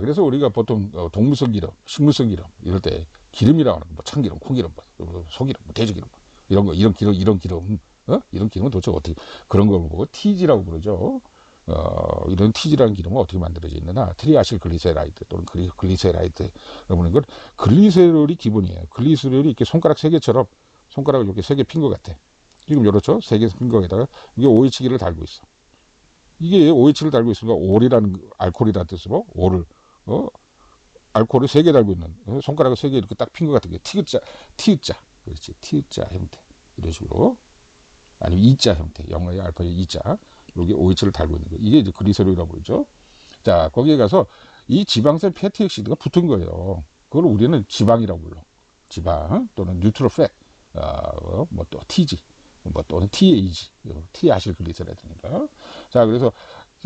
그래서 우리가 보통 동물성 기름, 식물성 기름 이럴 때 기름이라고 하는 거, 뭐 참기름, 콩기름, 뭐 소기름, 뭐 돼지기름 이런 거, 이런 기름, 이런 기름은 도대체 어떻게 그런 걸 보고 TG라고 부르죠. 이런 TG라는 기름은 어떻게 만들어져 있느냐? 트리아실 글리세라이드 또는 글리세라이드 그러는 건 글리세롤이 기본이에요. 글리세롤이 이렇게 손가락 세 개처럼 손가락을 이렇게 세 개 핀 것 같아. 지금 이렇죠? 세 개 핀 거에다가 이게 OH기를 달고 있어. 이게 OH를 달고 있으니까 올이라는 알코올이라는 뜻으로 올을 알코올을 세 개 달고 있는 손가락을 세 개 이렇게 딱 핀 것 같은 게 티읕자 그렇지 티읕자 형태 이런 식으로 아니면 이자 형태 영어의 알파벳 이자 여기 OH를 달고 있는 거 이게 이제 글리세롤이라고 그러죠. 자 거기에 가서 이 지방산 패티엑시드가 붙은 거예요. 그걸 우리는 지방이라고 불러. 지방 또는 뉴트럴 팻 뭐 또 TG 뭐 또는 TAG 티아실글리세라든가. 자 그래서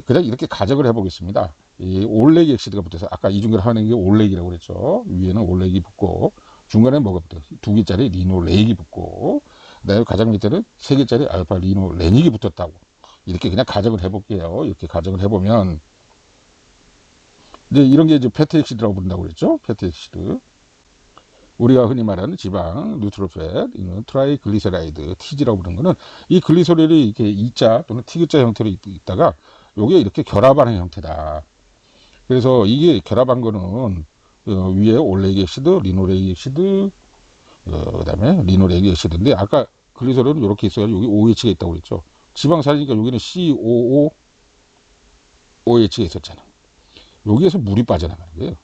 그냥 이렇게 가정을 해보겠습니다. 이 올레기 엑시드가 붙어서 아까 이중계를 하는 게 올레기라고 그랬죠. 위에는 올레기 붙고 중간에 뭐가 붙어 두 개짜리 리노레익이 붙고 그다음에 가장 밑에는 세 개짜리 알파 리노레닉이 붙었다고 이렇게 그냥 가정을 해볼게요. 이렇게 가정을 해보면 이제 이런 게 이제 패티엑시드라고 부른다고 그랬죠. 패티엑시드 우리가 흔히 말하는 지방, 뉴트로팻, 트라이글리세라이드, TG라고 부르는 거는 이 글리세롤이 이렇게 E자 또는 T자 형태로 있다가 요게 이렇게 결합하는 형태다. 그래서 이게 결합한 거는 위에 올레이크 엑시드, 리노레이크 엑시드, 그 다음에 리노레이크 엑시드인데 아까 글리세롤은 이렇게 있어가지고 여기 OH가 있다고 그랬죠. 지방산이니까 여기는 COO, OH가 있었잖아. 여기에서 물이 빠져나가는 거예요.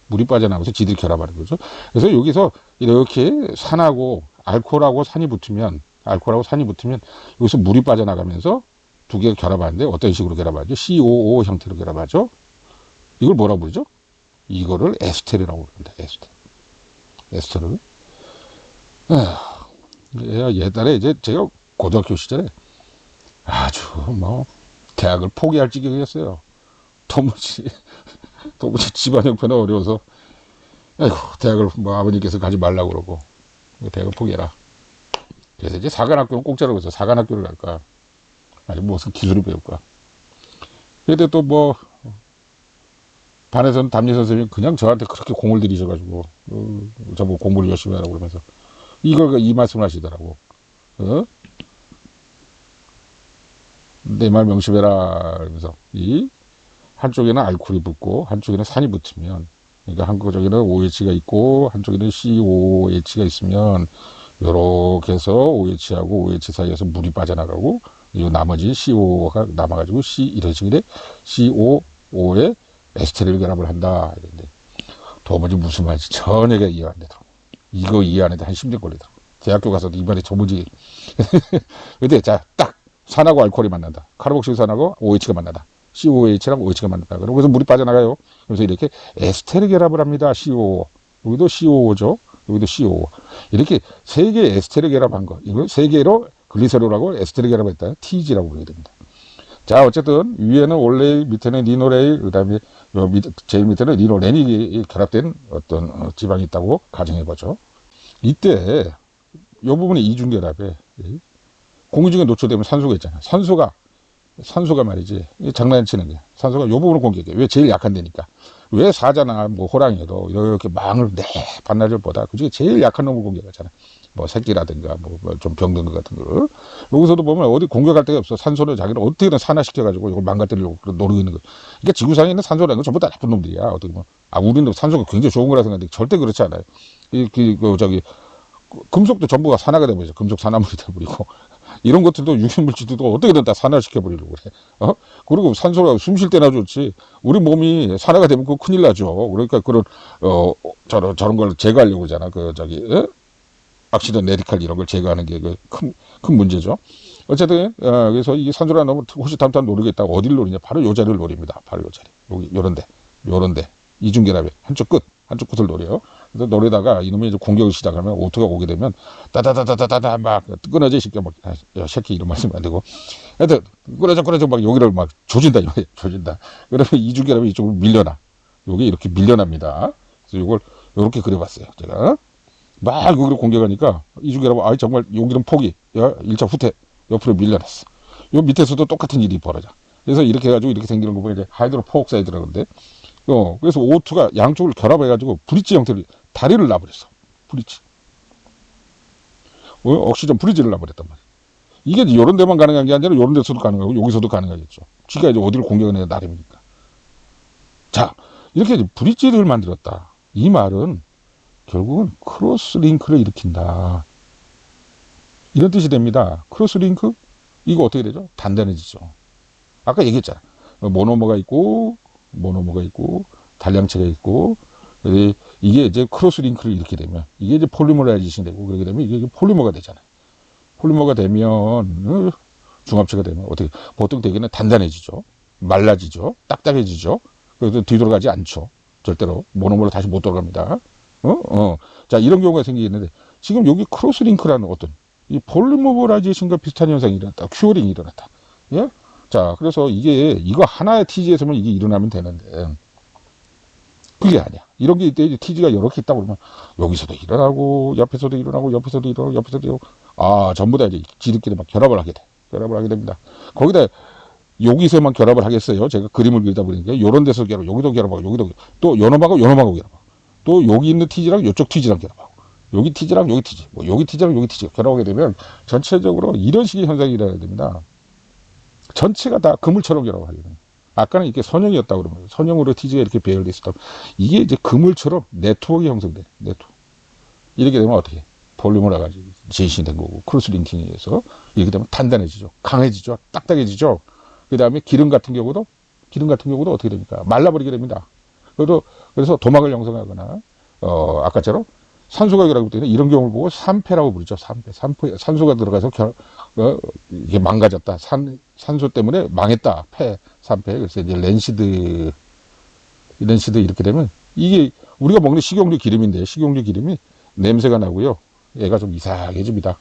물이 빠져나가면서 지들이 결합하는 거죠. 그래서 여기서 이렇게 산하고 알코올하고 산이 붙으면 여기서 물이 빠져나가면서 두 개가 결합하는데 어떤 식으로 결합하죠? COO 형태로 결합하죠. 이걸 뭐라고 부르죠? 이거를 에스테르라고 부릅니다. 에스테르. 옛날에 이제 제가 고등학교 시절에 아주 뭐 대학을 포기할 지경이었어요. 도무지 집안 형편은 어려워서 아이고 대학을 뭐 아버님께서 가지 말라고 그러고 대학을 포기해라. 그래서 이제 사관학교는 공짜라고 해서 사관학교를 갈까 아니 무슨 기술을 배울까. 그런데 또 뭐 반에서는 담임 선생님이 그냥 저한테 그렇게 공을 들이셔가지고 저보고 공부를 열심히 하라고 그러면서 이걸 이 말씀을 하시더라고. 내 말 명심해라 그러면서 이 한쪽에는 알코올이 붙고 한쪽에는 산이 붙으면 그러니까 한쪽에는 OH가 있고 한쪽에는 COOH가 있으면 요렇게 해서 OH하고 OH 사이에서 물이 빠져나가고 이 나머지 CO가 남아가지고 이런 식으로 COO에 에스테르 결합을 한다. 이런데 도무지 무슨 말인지 전혀 이해가 안 되더라고. 이거 이해하는데 한 10년 걸리더라고. 대학교 가서도 이번에 도무지 근데 자 딱 산하고 알코올이 만난다. 카르복실산하고 OH가 만난다. COH랑 OH가 만난다. 그래서 물이 빠져나가요. 그래서 이렇게 에스테르 결합을 합니다. COO. 여기도 COO죠. 여기도 COO. 이렇게 세 개의 에스테르 결합한 거. 이걸 세 개로 글리세롤하고 에스테르 결합했다. TG라고 부르게 됩니다. 자, 어쨌든 위에는 올레이, 밑에는 리노레이, 그 다음에 제일 밑에는 리노레닉이 결합된 어떤 지방이 있다고 가정해보죠. 이때 이 부분이 이중결합에 공기 중에 노출되면 산소가 있잖아요. 산소가 말이지 장난치는 게 산소가 이 부분을 공격해. 왜 제일 약한 데니까. 왜 사자나 뭐 호랑이도 이렇게 망을 반나절 보다 그중에 제일 약한 놈을 공격하잖아. 뭐 새끼라든가 뭐 좀 병든 것 같은 거를. 여기서도 보면 어디 공격할 데가 없어. 산소를 자기는 어떻게든 산화시켜가지고 이걸 망가뜨리려고 노리고 있는 거. 그러니까 지구상에 있는 산소라는 건 전부 다 나쁜 놈들이야. 어떻게 보면 우리는 산소가 굉장히 좋은 거라 생각하는데 절대 그렇지 않아요. 금속도 전부가 산화가 돼버리죠. 금속 산화물이 돼버리고. 이런 것들도 유해물질도 어떻게든 다 산화시켜버리려고 그래. 그리고 산소가 숨 쉴 때나 좋지. 우리 몸이 산화가 되면 그거 큰일 나죠. 그러니까 그런, 저런 걸 제거하려고 그러잖아. 악시드 레디칼 이런 걸 제거하는 게 큰 문제죠. 어쨌든, 그래서 이 산소가 너무 호시탐탐 노리고 있다가 어디를 노리냐. 바로 요 자리를 노립니다. 바로 요 자리. 여기, 요런데. 이중결합에 한쪽 끝을 노려요. 그래서 노리다가 이놈이 이제 공격을 시작하면 오토가 오게 되면 따다다다다다 막 끊어져 시켜 막 야, 새끼 이런 말씀 안 되고 하여튼 끊어져 막 여기를 막 조진다. 그러면 이중결합이 이쪽으로 밀려나. 요게 이렇게 밀려납니다. 그래서 이걸 요렇게 그려봤어요. 제가 막 여기를 공격하니까 이중결합은 정말 여기는 폭이 1차 후퇴 옆으로 밀려났어. 요 밑에서도 똑같은 일이 벌어져. 그래서 이렇게 해가지고 이렇게 생기는 거 보면 이제 하이드로 포옥사이드라고 그러는데 그래서 O2가 양쪽을 결합해가지고 브릿지 형태로 다리를 놔버렸어. 브릿지. 옥시전 브릿지를 놔버렸단 말이야. 이게 이런 데만 가능한 게 아니라 이런 데서도 가능하고 여기서도 가능하겠죠. 지가 이제 어디를 공격해야 나름이니까. 자, 이렇게 이제 브릿지를 만들었다. 이 말은 결국은 크로스 링크를 일으킨다. 이런 뜻이 됩니다. 크로스 링크? 이거 어떻게 되죠? 단단해지죠. 아까 얘기했잖아. 모노머가 있고, 단량체가 있고, 이게 이제 크로스 링크를 이렇게 되면, 이게 이제 폴리머라이제이션 되고, 그렇게 되면 이게 폴리머가 되잖아요. 폴리머가 되면, 중합체가 되면, 어떻게, 보통 되게는 단단해지죠. 말라지죠. 딱딱해지죠. 그래서 뒤돌아가지 않죠. 절대로. 모노머로 다시 못 돌아갑니다. 자, 이런 경우가 생기겠는데, 지금 여기 크로스 링크라는 어떤, 이 폴리머라이제이션과 비슷한 현상이 일어났다. 큐어링이 일어났다. 예? 자, 그래서 이거 하나의 TG에서만 이게 일어나면 되는데, 그게 아니야. 이런 게 이때 TG가 여러 개 있다 그러면, 여기서도 일어나고, 옆에서도 일어나고, 옆에서도 일어나고, 옆에서도 일어나고, 전부 다 이제 지들끼리 막 결합을 하게 돼. 결합을 하게 됩니다. 거기다, 여기서만 결합을 하겠어요. 제가 그림을 그리다 보니까, 요런 데서 결합, 여기도 결합하고, 여기도, 또 요놈하고 요놈하고 결합하고, 또 여기 있는 TG랑 요쪽 TG랑 결합하고, 여기 TG랑 여기 TG, 여기 TG랑 여기 TG가 결합하게 되면, 전체적으로 이런 식의 현상이 일어나야 됩니다. 전체가 다 그물처럼 결합하게 됩니다. 아까는 이렇게 선형이었다고 그러면, 선형으로 TG가 이렇게 배열되어 있었다. 이게 이제 그물처럼 네트워크가 형성돼. 네트워크. 이렇게 되면 어떻게? 폴리머라 가지고 제시된 거고, 크로스 링킹에 의해서 이렇게 되면 단단해지죠. 강해지죠. 딱딱해지죠. 그 다음에 기름 같은 경우도 어떻게 됩니까? 말라버리게 됩니다. 그래서 도막을 형성하거나, 아까처럼 산소가 결합이 되는 이런 경우를 보고 산패라고 부르죠. 산소가 들어가서 이게 망가졌다. 산소 때문에 망했다. 산패. 그래서 이제 랜시드 이렇게 되면 이게 우리가 먹는 식용유 기름인데 식용유 기름이 냄새가 나고요. 얘가 좀 이상해집니다.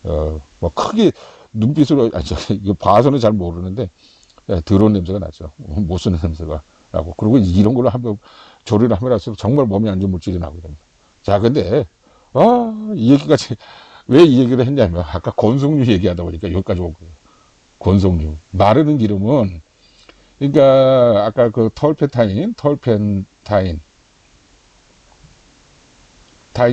뭐 크게 눈빛으로 이거 봐서는 잘 모르는데 더러운 냄새가 나죠. 못 쓰는 냄새가 나고. 그리고 이런 걸로 한번 조리를 하면 할수록 정말 몸에 안 좋은 물질이 나오게 됩니다. 자, 근데, 이 얘기까지, 왜 이 얘기를 했냐면, 아까 건성류 얘기하다 보니까 여기까지 온 거예요. 건성류. 마르는 기름은, 그러니까, 아까 그 타인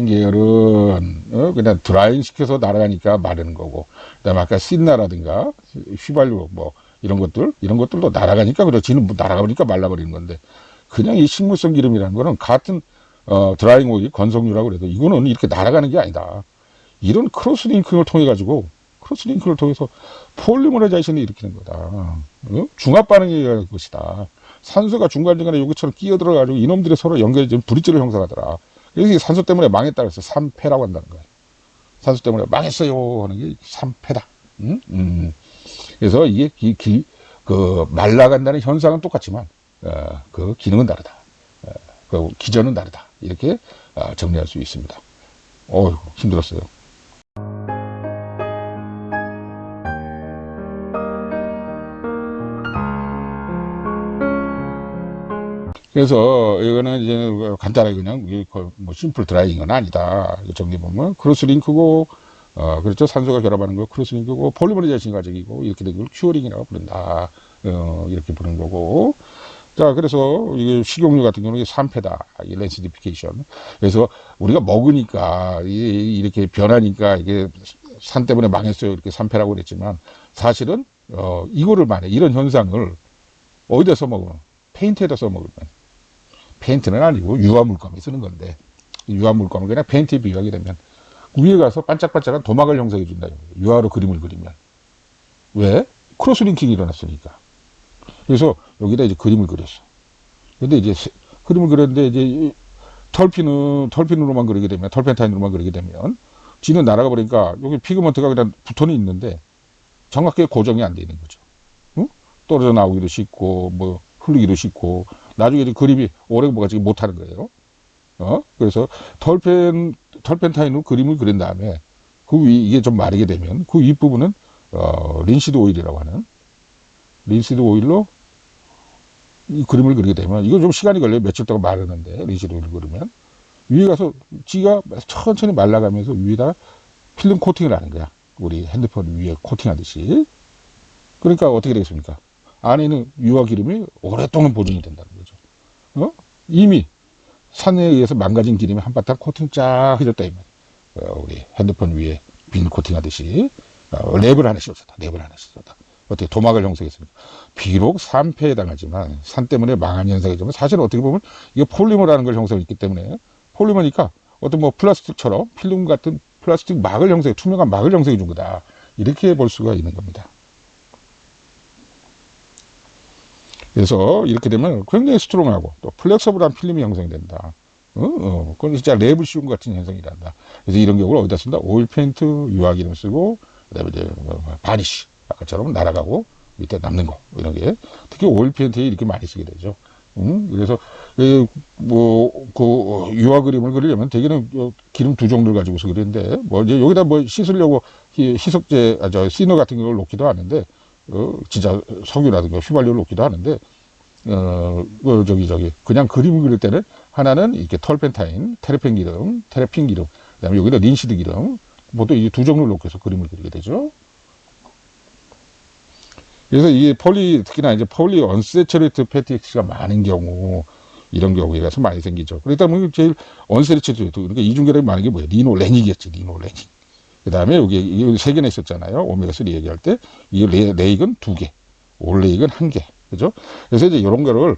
계열은, 그냥 드라잉 시켜서 날아가니까 마르는 거고, 그 다음에 아까 신나라든가, 휘발유, 뭐, 이런 것들도 날아가니까, 지는 날아가니까 말라버리는 건데, 그냥 이 식물성 기름이라는 거는 같은, 드라잉 오일, 건성유라고 그래도 이거는 이렇게 날아가는 게 아니다. 이런 크로스 링킹을 통해서 폴리머라이제이션을 일으키는 거다. 중합 반응이 일어날 것이다. 산소가 중간중간에 여기처럼 끼어들어가지고 이놈들이 서로 연결해지면 브릿지를 형성하더라. 그래서 산소 때문에 망했다 그래서 산패라고 한다는 거예요. 산소 때문에 망했어요 하는 게 산패다. 그래서 이게 말라간다는 현상은 똑같지만 그 기능은 다르다. 그 기전은 다르다. 이렇게 정리할 수 있습니다. 힘들었어요. 그래서 이거는 이제 간단하게 그냥 뭐 심플 드라이잉은 아니다. 정리 보면 크로스 링크고 그렇죠. 산소가 결합하는 거 크로스 링크고 폴리머라이제이션 과정이고 이렇게 된 걸 큐어링이라고 부른다. 이렇게 부르는 거고. 자, 그래서 이게 식용유 같은 경우는 산패다. 이 랜시디피케이션. 그래서 우리가 먹으니까 이렇게 변하니까 이게 산 때문에 망했어요. 이렇게 산패라고 그랬지만 사실은 이거를 말해. 이런 현상을 어디다 써먹으면 페인트에다 써먹으면 페인트는 아니고 유화물감이 쓰는 건데 유화물감을 그냥 페인트에 비유하게 되면 위에 가서 반짝반짝한 도막을 형성해 준다. 유화로 그림을 그리면 왜? 크로스 링킹이 일어났으니까. 그래서 여기다 이제 그림을 그렸어. 근데 이제 그림을 그렸는데 이제 털펜으로만 그리게 되면 털펜타인으로만 그리게 되면 지는 날아가 버리니까 여기 피그먼트가 그냥 붙어는 있는데 정확하게 고정이 안 돼 있는 거죠. 응? 떨어져 나오기도 쉽고 뭐 흘리기도 쉽고 나중에 이제 그림이 오래 뭐가 못하는 거예요. 그래서 털펜타인으로 그림을 그린 다음에 그 위 이게 좀 마르게 되면 그 윗부분은 린시드 오일이라고 하는 린시드 오일로 이 그림을 그리게 되면 이거 좀 시간이 걸려요. 며칠 동안 마르는데 린시드 오일을 그리면 위에 가서 지가 천천히 말라가면서 위에다 필름 코팅을 하는 거야. 우리 핸드폰 위에 코팅하듯이. 그러니까 어떻게 되겠습니까? 안에는 유화 기름이 오랫동안 보존이 된다는 거죠. 이미 산에 의해서 망가진 기름이 한바탕 코팅 쫙 해줬다 이 말이야. 우리 핸드폰 위에 비닐 코팅 하듯이 랩을 하나 씌웠다. 랩을 하나 씌웠다. 어떻게 도막을 형성했습니까? 비록 산패에 당하지만 산 때문에 망한 현상이지만 사실 어떻게 보면 이게 폴리머라는 걸 형성했기 때문에 폴리머니까 어떤 뭐 플라스틱처럼 필름 같은 플라스틱 막을 형성해 투명한 막을 형성해 준 거다. 이렇게 볼 수가 있는 겁니다. 그래서 이렇게 되면 굉장히 스트롱하고 또 플렉서블한 필름이 형성이 된다. 그건 진짜 랩을 씌운 것 같은 현상이란다. 그래서 이런 경우를 어디다 쓴다? 오일 페인트, 유화기름 쓰고, 그 다음에 이제 바니쉬. 아까처럼 날아가고 밑에 남는 거. 이런 게. 특히 오일 페인트에 이렇게 많이 쓰게 되죠. 그래서, 유화 그림을 그리려면 대개는 기름 두 종류를 가지고서 그리는데, 뭐, 이제 여기다 뭐 씻으려고 희석제, 시너 같은 걸 놓기도 하는데, 진짜 석유라든가 휘발유를 놓기도 하는데, 그냥 그림을 그릴 때는 하나는 이렇게 털펜타인, 테레핀 기름, 그 다음에 여기다 린시드 기름, 보통 이 두 종류를 놓고 해서 그림을 그리게 되죠. 그래서 이게 특히나 이제 폴리 언세츄레이트 패티 액시가 많은 경우, 이런 경우에 가서 많이 생기죠. 그러다 보면 제일 언세츄레이트, 그러니까 이중결합이 많은 게 뭐예요? 리노레닉이었지, 리노레닉. 그 다음에 여기 세 개나 있었잖아요. 오메가3 얘기할 때. 이 레익은 2개, 올레익은 1개. 그죠? 그래서 이제 이런 거를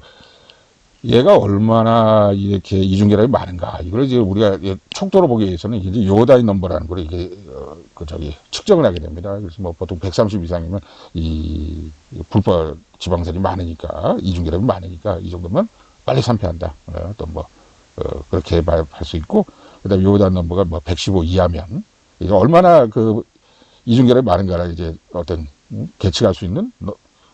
얘가 얼마나 이렇게 이중결합이 많은가. 이걸 이제 우리가 척도로 보기 위해서는 이제 요다인 넘버라는 걸 이게, 측정을 하게 됩니다. 그래서 뭐 보통 130 이상이면 이 불법 지방산이 많으니까, 이중결합이 많으니까 이 정도면 빨리 산패한다. 또 뭐, 그렇게 할 수 있고, 그 다음에 요다인 넘버가 뭐 115 이하면, 이게 얼마나 이중결합이 많은가를 이제 어떤, 계측할 수 있는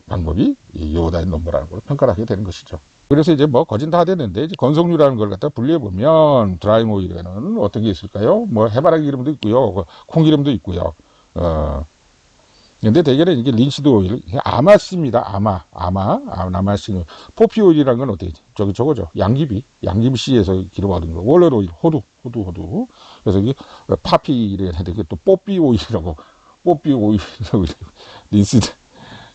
방법이 이 요다인 넘버라는 걸 평가를 하게 되는 것이죠. 그래서 이제 뭐 거진 다 됐는데 이제 건성류라는 걸 갖다 분리해 보면 드라이 오일에는 어떤 게 있을까요? 뭐 해바라기 기름도 있고요, 콩기름도 있고요. 근데 대개는 이게 린시드 오일, 아마씨입니다. 아마씨. 포피 오일이라는 건 어때요? 저거죠. 양귀비씨에서 기름 얻은 거. 월렛 오일, 호두. 그래서 이게 파피를 해야 되게 또 뽀삐 오일이라고, 린시드.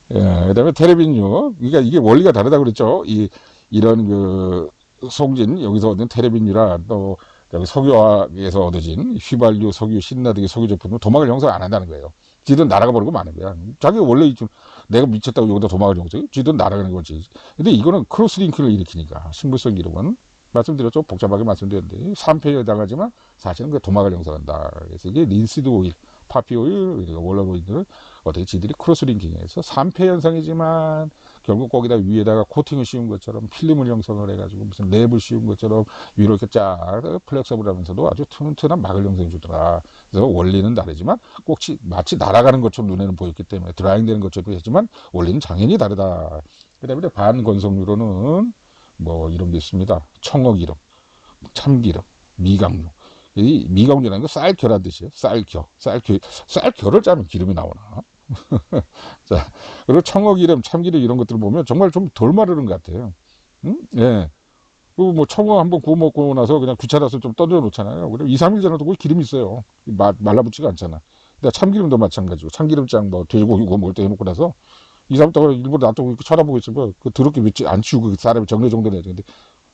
그 다음에 테레빈유. 그러니까 이게 원리가 다르다 그랬죠. 이런 송진, 여기서 얻은 테레빈유라 또, 석유화에서 얻어진 휘발유, 석유, 신나 등의 석유 제품은 도막을 형성 안 한다는 거예요. 지들은 날아가 버리고 마는 거야. 자기가 원래 내가 미쳤다고 여기다 도막을 형성해? 지들은 날아가는 거지. 근데 이거는 크로스링크를 일으키니까, 식물성 기름은. 말씀드렸죠? 복잡하게 말씀드렸는데, 산패에 당하지만 사실은 그 도막을 형성한다. 그래서 이게 린시드 오일, 파피 오일, 월렛 오일들은 어떻게 지들이 크로스링킹해서 산패 현상이지만 결국 거기다 위에다가 코팅을 씌운 것처럼 필름을 형성을 해가지고 무슨 랩을 씌운 것처럼 위로 이렇게 쫙 플렉서블 하면서도 아주 튼튼한 막을 형성해 주더라. 그래서 원리는 다르지만 꼭 마치 날아가는 것처럼 눈에는 보였기 때문에 드라잉 되는 것처럼 했지만 원리는 당연히 다르다. 그 다음에 반건성유로는 뭐 이런 게 있습니다. 청어기름, 참기름, 미강류. 이 미강류라는 거 쌀겨란 뜻이에요. 쌀겨를 짜면 기름이 나오나. 자, 그리고 청어기름, 참기름 이런 것들을 보면 정말 좀 덜 마르는 것 같아요. 예. 그리고 뭐 청어 한번 구워 먹고 나서 그냥 귀찮아서 좀 던져 놓잖아요. 그럼 2, 3일 지나도 거기 기름이 있어요. 말라붙지가 않잖아. 근데 참기름도 마찬가지고, 참기름장 뭐 돼지고기 구워 먹을 때 해놓고 나서 2, 3일 동안 일부러 놔두고 쳐다보고 있으면 그 더럽게 믿지 안 치우고 사람이 정리정돈해야 되는데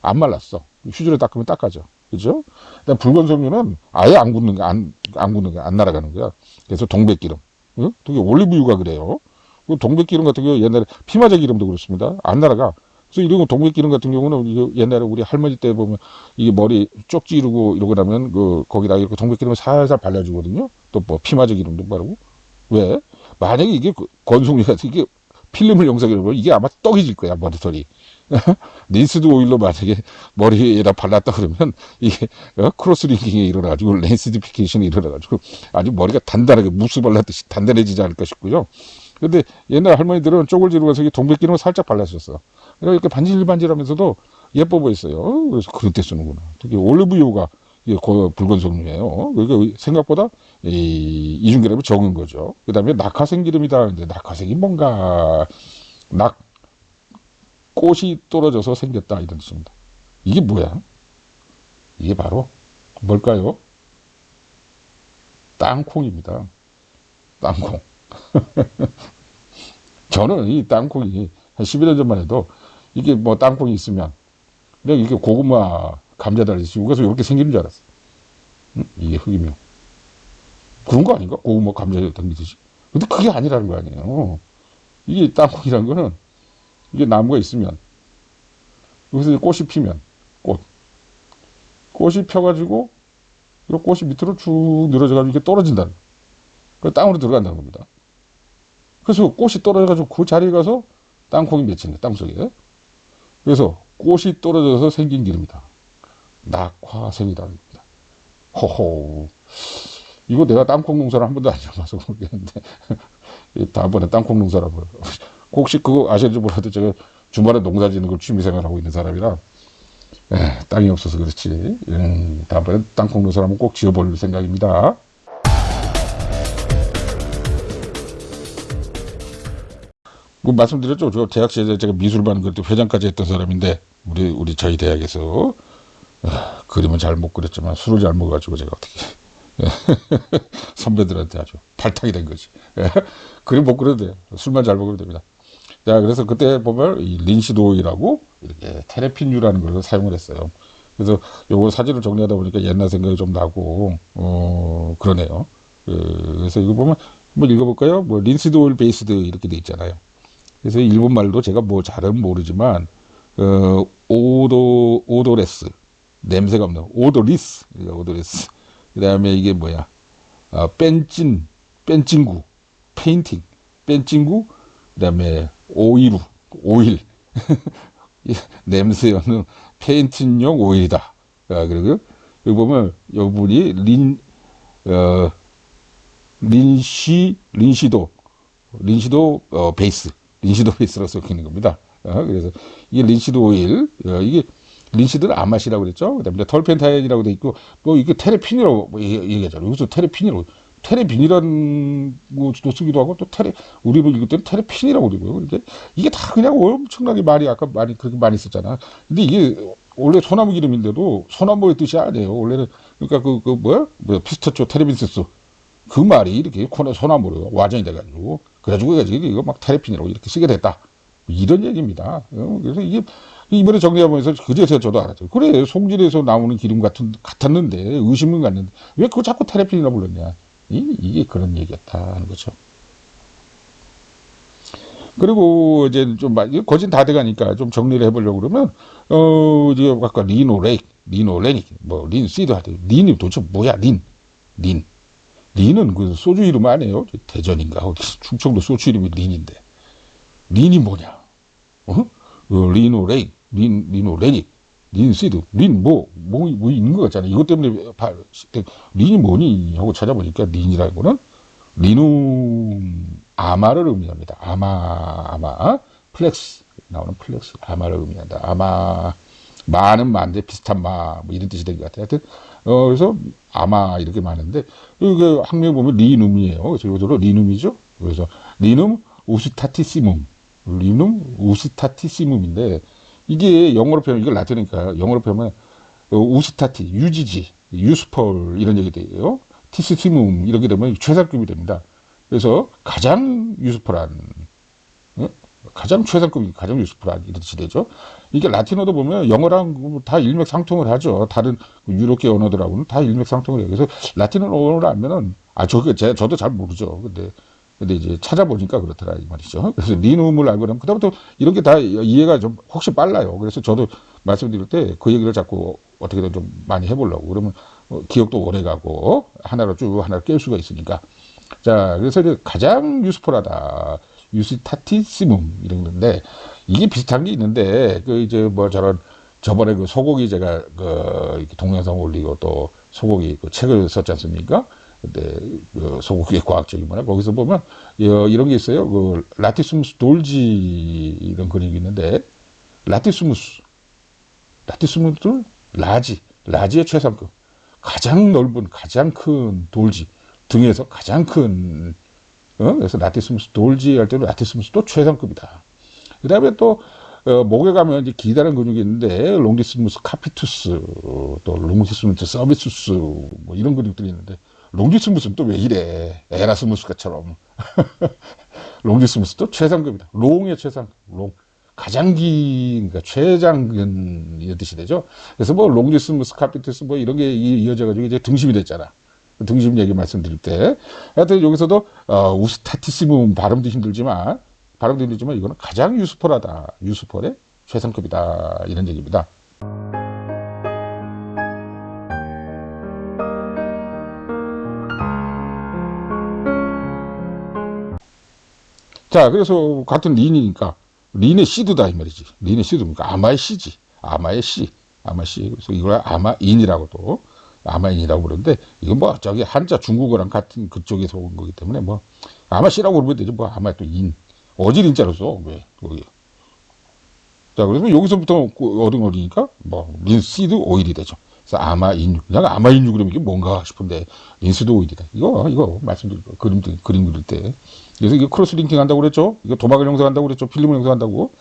안 말랐어. 휴지로 닦으면 닦아져. 그죠? 그다음 붉은 석유는 아예 안 굳는 거야. 안 날아가는 거야. 그래서 동백기름. 응? 되게 올리브유가 그래요. 그 동백기름 같은 경우 옛날에 피마제 기름도 그렇습니다. 안 날아가. 그래서 이런 동백기름 같은 경우는 이게 옛날에 우리 할머니 때 보면 이게 머리 쪽 지르고 이러고 나면 거기다 이렇게 동백기름을 살살 발라주거든요. 또 뭐 피마제 기름도 바르고. 왜? 만약에 이게 건성유가 이게 필름을 형성해보면 이게 아마 떡이 질 거야, 머리털이. 린시드 오일로 만약에 머리에다 발랐다 그러면 이게 크로스링킹이 일어나가지고 렌시디피케이션이 일어나가지고 아주 머리가 단단하게 무스 발랐듯이 단단해지지 않을까 싶고요. 근데 옛날 할머니들은 쪽을 지르면서 동백기름을 살짝 발랐었어. 이렇게 반질반질하면서도 예뻐 보였어요. 그래서 그런 때 쓰는구나. 특히 올리브유가 붉은 석유예요. 그러니까 생각보다 이중결합이 적은 거죠. 그 다음에 낙하생 기름이다. 근데 낙하생이 뭔가 꽃이 떨어져서 생겼다 이런 뜻입니다. 이게 뭐야? 이게 바로 뭘까요? 땅콩입니다. 땅콩. 저는 이 땅콩이 한 11년 전만 해도 이게 뭐 땅콩이 있으면 내가 이게 고구마 감자다리 씹어서 이렇게 생기는 줄 알았어. 응? 이게 흙이면. 그런 거 아닌가? 고구마 감자 당기듯이. 근데 그게 아니라는 거 아니에요. 이게 땅콩이라는 거는 이게 나무가 있으면 여기서 꽃이 피면 꽃이 펴가지고 이 꽃이 밑으로 쭉 늘어져가지고 이렇게 떨어진다는 거예요. 그 땅으로 들어간다는 겁니다. 그래서 꽃이 떨어져가지고 그 자리에 가서 땅콩이 맺히는 거예요. 땅속에. 그래서 꽃이 떨어져서 생긴 기름이다. 낙화생이라는 겁니다. 호호. 이거 내가 땅콩 농사를 한 번도 안 해봐서 모르겠는데 다음번에 땅콩 농사를 한번 혹시 그거 아실지 몰라도 제가 주말에 농사 짓는 걸 취미생활하고 있는 사람이라 땅이 없어서 그렇지 다음번에 땅콩 농사를 한번 꼭 지어볼 생각입니다. 그 말씀드렸죠. 저 대학 시절에 제가 미술반 그때 회장까지 했던 사람인데 우리 저희 대학에서 그림은 잘 못 그렸지만 술을 잘 먹어가지고 제가 어떻게 선배들한테 아주 발탁이 된 거지. 그림 못 그려도 돼. 술만 잘 먹으면 됩니다. 자, 그래서 그때 보면 이 린시도이라고 이렇게 테레핀유라는 걸 사용을 했어요. 그래서 요거 사진을 정리하다 보니까 옛날 생각이 좀 나고, 그러네요. 그래서 이거 보면 한번 읽어볼까요? 뭐, 린시도일 베이스드 이렇게 돼 있잖아요. 그래서 일본 말도 제가 뭐 잘은 모르지만, 오도레스. 냄새가 없는, 오도리스. 그 다음에 이게 뭐야, 뺀찐구, 페인팅, 뺀찐구, 그 다음에 오일, 냄새 없는 페인팅용 오일이다. 그리고 여기 보면 여분이 린시도 베이스라고 써 있는 겁니다. 그래서 이게 린시도 오일, 이게 린시드는 아맛이라고 그랬죠. 그다음에 털펜타인이라고 돼 있고, 뭐 이게 테레핀이라고 뭐 얘기하잖아요. 여기서 테레핀이라는 것도 쓰기도 하고, 또 우리 읽을 때는 테레핀이라고 그러고요. 이게 다 그냥 엄청나게 말이 아까 그렇게 많이 썼잖아. 근데 이게 원래 소나무 기름인데도 소나무의 뜻이 아니에요. 원래는 그러니까 뭐야 피스타치오 테레빈스스 그 말이 이렇게 소나무로 와전이 돼가지고 이거 막 테레핀이라고 이렇게 쓰게 됐다. 이런 얘기입니다. 그래서 이번에 정리해보면서 그제서야 저도 알았죠. 그래, 송진에서 나오는 기름 같았는데, 의심은 갔는데, 왜 그거 자꾸 테레핀이라 불렀냐. 이게 그런 얘기였다 하는 거죠. 그리고 이제 좀, 거진 다 돼가니까 좀 정리를 해보려고 그러면, 이제 아까 리노레닉, 뭐, 린시드 하대. 린이 도대체 뭐야, 린. 린은 그 소주 이름 아니에요? 대전인가? 어디 충청도 소주 이름이 린인데. 린이 뭐냐? 리노레닉, 린시드, 뭐 있는 것 같잖아요. 이것 때문에, 린이 뭐니? 하고 찾아보니까 린이라는 거는 리눔 아마를 의미합니다. 플렉스. 나오는 플렉스. 아마를 의미한다. 마는 마인데 비슷한 뭐 이런 뜻이 된 것 같아요. 하여튼, 그래서 아마 이렇게 많은데, 이게 학명에 보면 리눔이에요. 그래서 이것도 리눔이죠. 그래서 리눔 우스타티시눔인데, 이게 영어로 표현, 이걸 라틴이니까 영어로 표현하면, 우스타티, 유지지, 유스펄, 이런 얘기 돼요. 티시시눔, 이렇게 되면 최상급이 됩니다. 그래서 가장 유스펄한, 가장 최상급이, 가장 유스풀한 이런 뜻이 되죠. 이게 라틴어도 보면 영어랑 다 일맥상통을 하죠. 다른 유럽계 언어들하고는 다 일맥상통을 해요. 그래서 라틴어를 알면은, 저도 잘 모르죠. 근데 이제 찾아보니까 그렇더라, 이 말이죠. 그래서 리눔을 알고 나면, 그다음부터 이런 게 다 이해가 좀 혹시 빨라요. 그래서 저도 말씀드릴 때 그 얘기를 자꾸 어떻게든 좀 많이 해보려고. 그러면 기억도 오래 가고, 하나로 깰 수가 있으니까. 자, 그래서 이제 가장 유스풀하다. 유스타티시눔 이런 건데, 이게 비슷한 게 있는데, 저번에 그 소고기 제가 이렇게 동영상 올리고 또 소고기 그 책을 썼지 않습니까? 근데 소고기의 과학적인 문화 거기서 보면 이런 게 있어요. 그 라티스무스 돌지 이런 그림이 있는데, 라티스무스 라지의 최상급, 가장 넓은 가장 큰 돌지, 등에서 가장 큰, 그래서 라티스무스 돌지 할 때는 라티스무스도 최상급이다. 그 다음에 또, 목에 가면 이제 기다란 근육이 있는데, 롱디스무스 카피투스, 또 롱디스무스 서비스스, 뭐 이런 근육들이 있는데, 롱디스무스는 또 왜 이래? 에라스무스처럼. 롱디스무스도 최상급이다. 롱의 최상급, 롱. 가장 긴, 그러니까 최장근 이런 뜻이 되죠. 그래서 뭐 롱디스, 뭐 스카피투스 뭐 이런 게 이어져가지고 이제 등심이 됐잖아. 등심 얘기 말씀드릴 때. 하여튼 여기서도, 우스타티시문 발음도 힘들지만 이거는 가장 유스폴하다. 유스폴의 최상급이다. 이런 얘기입니다. 자, 그래서 같은 린이니까 린의 시드다 이 말이지. 린의 시드니까 아마의 시지. 아마의 시. 아마시. 그래서 이걸 아마인이라고도 아마인이라고 그러는데 이건 뭐 저기 한자 중국어랑 같은 그쪽에서 온 거기 때문에 뭐 아마시라고 그러면 되죠. 뭐 아마 또 인. 어질인자로서 왜 거기. 자, 그래서 여기서부터 어등어리니까 뭐 린시드 오일이 되죠. 그래서 아마인유. 그냥 아마인유 그러면 이게 뭔가 싶은데 린시드 오일이다. 이거 말씀드리고 그림 그릴 때. 그래서 이거 크로스 링킹 한다고 그랬죠. 이거 도막을 형성한다고 그랬죠. 필름을 형성한다고.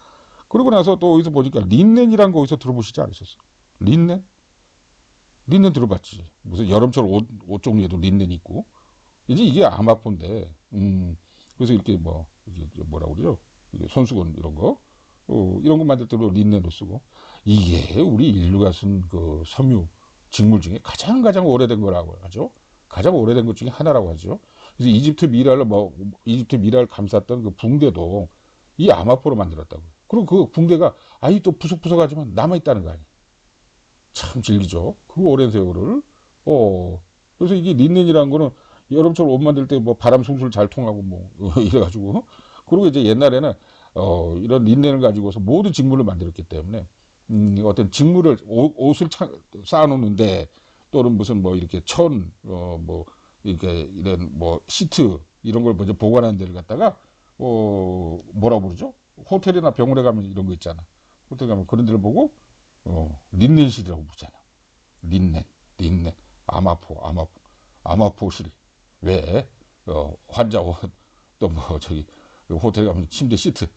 그러고 나서 또 어디서 보니까 린넨이라는 거 어디서 들어보시지 않으셨어? 린넨? 린넨 들어봤지. 무슨 여름철 옷 종류에도 린넨이 있고. 이제 이게 아마포인데, 그래서 이렇게 뭐, 이게 뭐라고 그러죠? 이게 손수건 이런 거. 이런 거 만들 때도 린넨으로 쓰고. 이게 우리 인류가 쓴 그 섬유, 직물 중에 가장 오래된 거라고 하죠. 가장 오래된 것 중에 하나라고 하죠. 그래서 이집트 미랄을 감쌌던 그 붕대도 이 아마포로 만들었다고. 그리고 그 붕대가 아이 또 부석부석하지만 남아있다는 거 아니에요. 참 질기죠. 그 오랜 세월을. 그래서 이게 린넨이라는 거는 여름철 옷 만들 때 뭐 바람 술술 잘 통하고 뭐 이래가지고. 그리고 이제 옛날에는 이런 린넨을 가지고서 모든 직물을 만들었기 때문에 어떤 직물을 옷을 쌓아놓는데 또는 무슨 뭐 이렇게 뭐 이렇게 이런 뭐 시트 이런 걸 먼저 보관하는 데를 갖다가 뭐라고 부르죠? 호텔이나 병원에 가면 이런 거 있잖아. 호텔 가면 그런 데를 보고 린넨실이라고 부르잖아. 린넨 아마포실. 왜 환자 또 뭐 저기 호텔 가면 침대 시트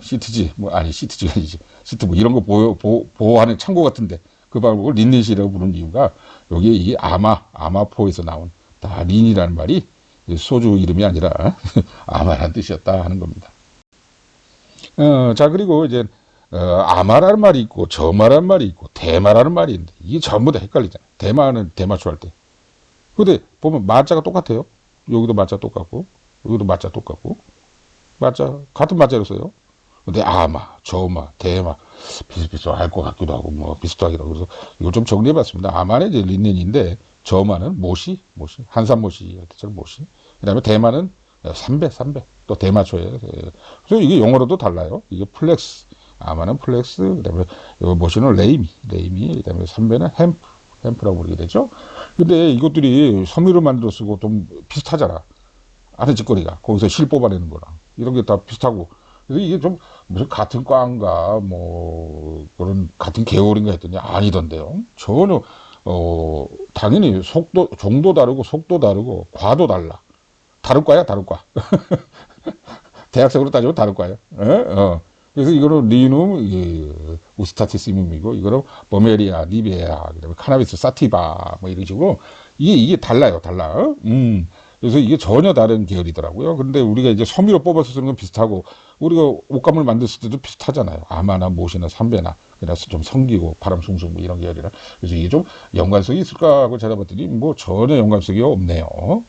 시트지 뭐 아니 시트지가 아니지 시트 뭐 이런 거 보호하는 창고 같은데 그 방법을 린넨실이라고 부르는 이유가 여기에 이 아마포에서 나온 다 린이라는 말이 소주 이름이 아니라 아마라는 뜻이었다 하는 겁니다. 자, 그리고 이제 아마라는 말이 있고 저마라는 말이 있고 대마라는 말이 있는데 이게 전부 다 헷갈리잖아요. 대마는 대마초 할 때. 근데 보면 마자가 똑같아요. 여기도 마자 똑같고 여기도 마자 똑같고 마자 같은 마자로 써요. 근데 아마, 저마, 대마 비슷비슷할 것 같기도 하고 뭐 비슷하기도 하고 그래서 이걸 좀 정리해봤습니다. 아마는 이제 린넨인데 저마는 모시, 한산모시 뜻처럼 모시. 그다음에 대마는 삼배, 또 대마초예요. 그래서 이게 영어로도 달라요. 이게 플렉스, 아마는 플렉스, 그다음에 모시는 레이미, 그다음에 삼배는 햄프라고 부르게 되죠. 근데 이것들이 섬유를 만들어 쓰고 좀 비슷하잖아. 아는 짓거리가 거기서 실 뽑아내는 거랑 이런 게 다 비슷하고. 그래서 이게 좀 무슨 같은 과인가 뭐 그런 같은 계열인가 했더니 아니던데요. 전혀 당연히 종도 다르고 속도 다르고 과도 달라. 다를 과야. 대학생으로 따지면 다를 과야. 그래서 이거는 리눔, 우스타티시즘이고 이거는 버메리아, 니베아, 그다음에 카나비스 사티바 뭐 이런 식으로 이게 달라요. 그래서 이게 전혀 다른 계열이더라고요. 근데 우리가 이제 섬유로 뽑아서 쓰는 건 비슷하고, 우리가 옷감을 만들었을 때도 비슷하잖아요. 아마나 못이나 삼배나. 그래서 좀 성기고, 바람 숭숭 뭐 이런 계열이라. 그래서 이게 좀 연관성이 있을까 하고 찾아봤더니, 뭐 전혀 연관성이 없네요.